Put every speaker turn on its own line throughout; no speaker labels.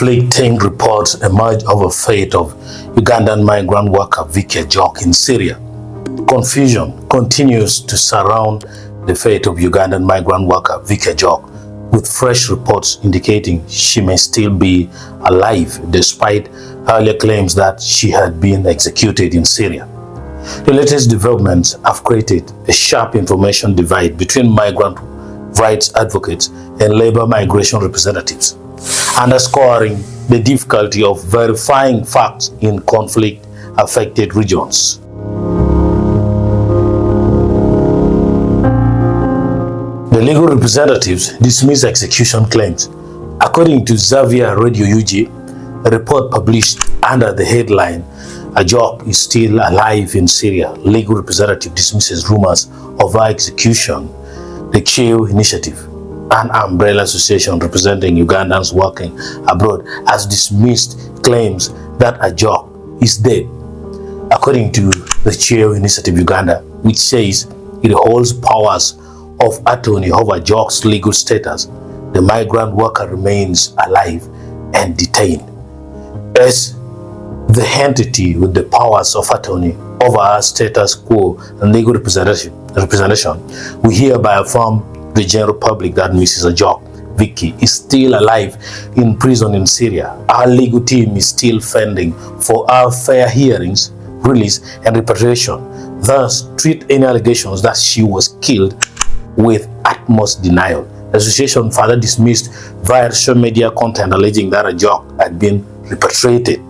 Conflicting reports emerge over the fate of Ugandan migrant worker Vicky Ajok in Syria. Confusion continues to surround the fate of Ugandan migrant worker Vicky Ajok, with fresh reports indicating she may still be alive despite earlier claims that she had been executed in Syria. The latest developments have created a sharp information divide between migrant rights advocates and labor migration representatives, underscoring the difficulty of verifying facts in conflict-affected regions. The legal representatives dismiss execution claims. According to Xavier Radio UG, a report published under the headline, "Ajok is still alive in Syria, legal representative dismisses rumors of her execution." The Kyeyo Initiative, an umbrella association representing Ugandans working abroad, has dismissed claims that Ajok is dead. According to the Kyeyo Initiative Uganda, which says it holds powers of attorney over Ajok's legal status, the migrant worker remains alive and detained. As the entity with the powers of attorney over our status quo and legal representation, we hereby affirm the general public that Mrs. Ajok, Vicky, is still alive in prison in Syria. Our legal team is still fending for our fair hearings, release, and repatriation. Thus, treat any allegations that she was killed with utmost denial. The association further dismissed via social media content alleging that Ajok had been repatriated.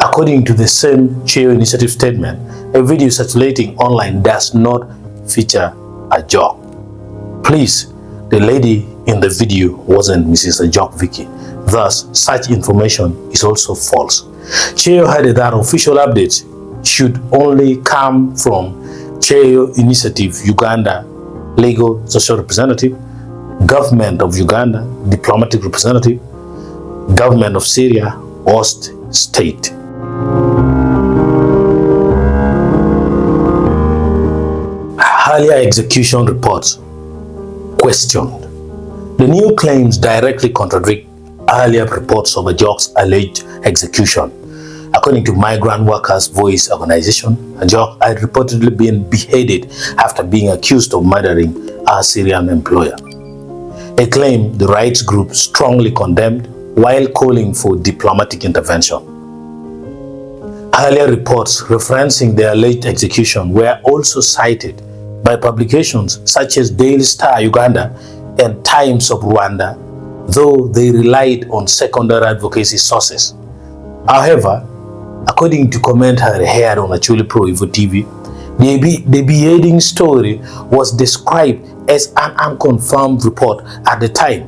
According to the same Kyeyo Initiative statement, a video circulating online does not feature Ajok. Please, the lady in the video wasn't Mrs. Ajok Vicky. Thus, such information is also false. Kyeyo added that official updates should only come from Kyeyo Initiative Uganda Legal Social Representative, Government of Uganda Diplomatic Representative, Government of Syria, host state. Earlier execution reports questioned. The new claims directly contradict earlier reports of Ajok's alleged execution. According to Migrant Workers' Voice organization, Ajok had reportedly been beheaded after being accused of murdering a Syrian employer, a claim the rights group strongly condemned while calling for diplomatic intervention. Earlier reports referencing the alleged execution were also cited by publications such as Daily Star Uganda and Times of Rwanda, though they relied on secondary advocacy sources. However, according to commentary aired on Acholi Pro Evo TV, the beheading story was described as an unconfirmed report at the time,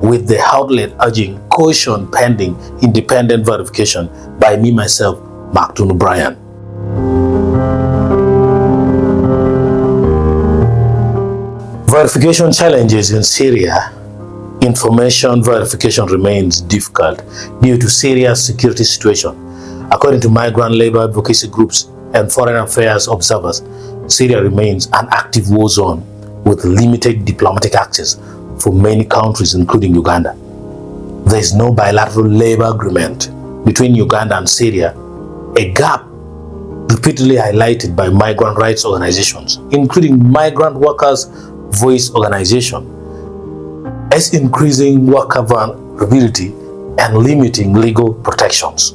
with the outlet urging caution pending independent verification by me myself, Mark Brian. Verification challenges in Syria. Information verification remains difficult due to Syria's security situation. According to migrant labor advocacy groups and foreign affairs observers, Syria remains an active war zone with limited diplomatic access for many countries, including Uganda. There is no bilateral labor agreement between Uganda and Syria, a gap repeatedly highlighted by migrant rights organizations, including Migrant Workers' Voice organization, as increasing worker vulnerability and limiting legal protections.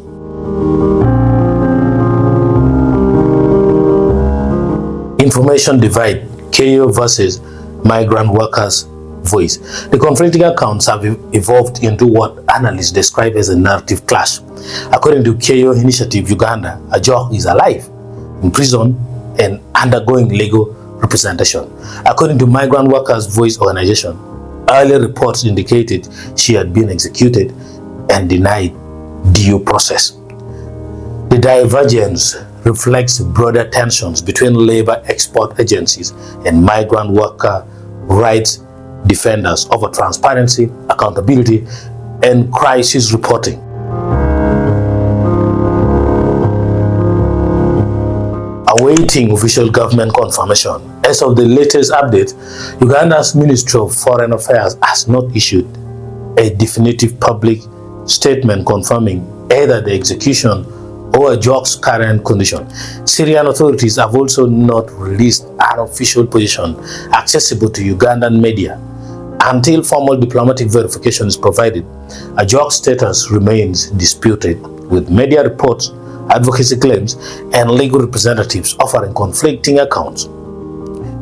Information divide, Kyeyo versus Migrant Workers' Voice. The conflicting accounts have evolved into what analysts describe as a narrative clash. According to Kyeyo Initiative Uganda, Ajok is alive, in prison, and undergoing legal representation. According to Migrant Workers' Voice organization, earlier reports indicated she had been executed and denied due process. The divergence reflects broader tensions between labor export agencies and migrant worker rights defenders over transparency, accountability, and crisis reporting. Awaiting official government confirmation. As of the latest update, Uganda's Ministry of Foreign Affairs has not issued a definitive public statement confirming either the execution or Ajok's current condition. Syrian authorities have also not released an official position accessible to Ugandan media. Until formal diplomatic verification is provided, Ajok's status remains disputed, with media reports, advocacy claims, and legal representatives offering conflicting accounts.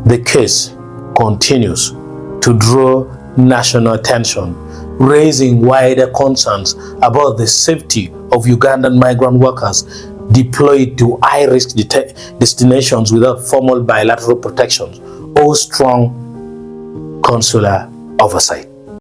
The case continues to draw national attention, raising wider concerns about the safety of Ugandan migrant workers deployed to high-risk destinations without formal bilateral protections or strong consular oversight.